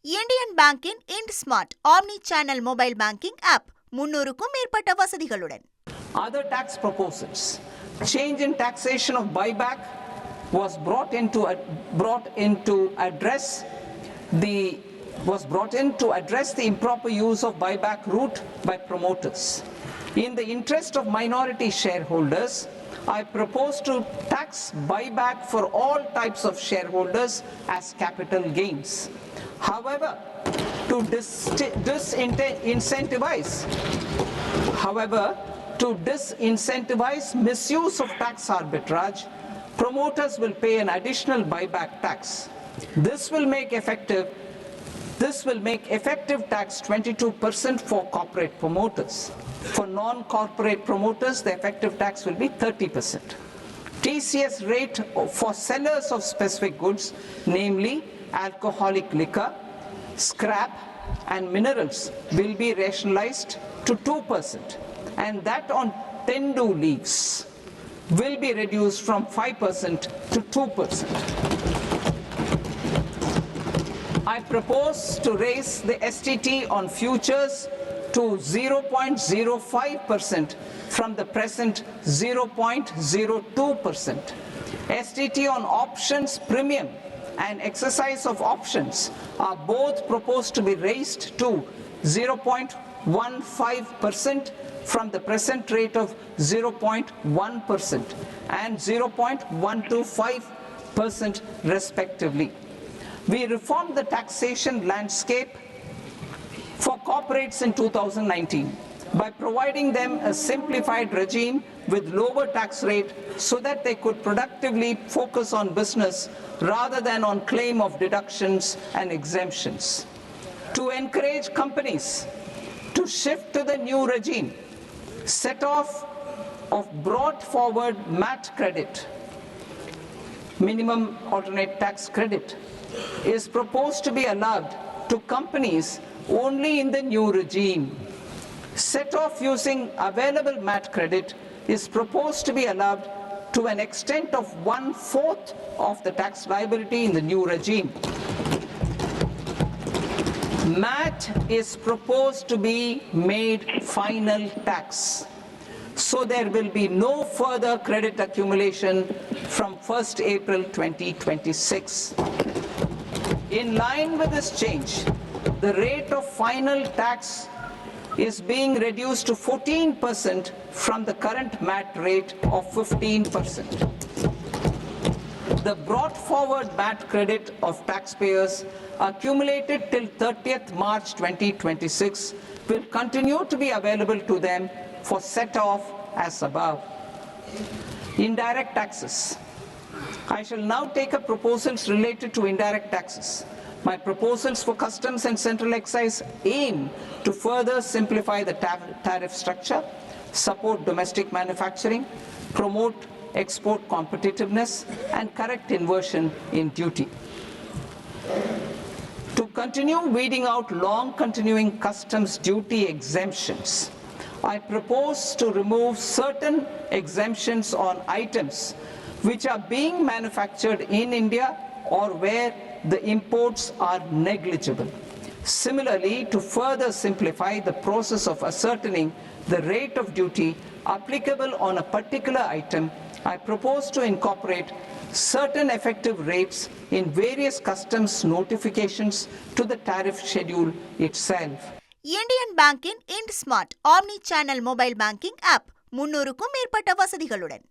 Indian Bank in IndSmart omni-channel mobile banking app 300க்கும் மேற்பட்ட வசதிகளுடன். Other tax proposals. Change in taxation of buyback was brought in to address the improper use of buyback route by promoters. In the interest of minority shareholders, I propose to tax buyback for all types of shareholders as capital gains. However, to disincentivize misuse of tax arbitrage, promoters will pay an additional buyback tax. This will make effective tax 22% for corporate promoters. For non-corporate promoters, the effective tax will be 30%. TCS rate for sellers of specific goods, namely alcoholic liquor, scrap and minerals, will be rationalized to 2%, and that on tendu leaves will be reduced from 5% to 2%. I propose to raise the STT on futures to 0.05% from the present 0.02%. STT on options premium and exercise of options are both proposed to be raised to 0.15% from the present rate of 0.1% and 0.125% respectively. We reformed the taxation landscape for corporates in 2019 by providing them a simplified regime with lower tax rate so that they could productively focus on business rather than on claim of deductions and exemptions. To encourage companies to shift to the new regime, set off of brought forward MAT credit, minimum alternate tax credit, is proposed to be allowed to companies only in the new regime. Set off using available MAT credit is proposed to be allowed to an extent of 1/4 of the tax liability in the new regime. MAT is proposed to be made final tax, so there will be no further credit accumulation from 1st April 2026. In line with this change, the rate of final tax is being reduced to 14% from the current MAT rate of 15%. The brought forward MAT credit of taxpayers accumulated till 30th March 2026 will continue to be available to them for set off as above. Indirect taxes. I shall now take up proposals related to indirect taxes. My proposals for customs and central excise aim to further simplify the tariff structure, support domestic manufacturing, promote export competitiveness, and correct inversion in duty. To continue weeding out long continuing customs duty exemptions, I propose to remove certain exemptions on items which are being manufactured in India or where the imports are negligible. Similarly, to further simplify the process of ascertaining the rate of duty applicable on a particular item, I propose to incorporate certain effective rates in various customs notifications to the tariff schedule itself. Indian Bank in IndSmart omni-channel mobile banking app 300க்கும் மேற்பட்ட வசதிகளுடன்.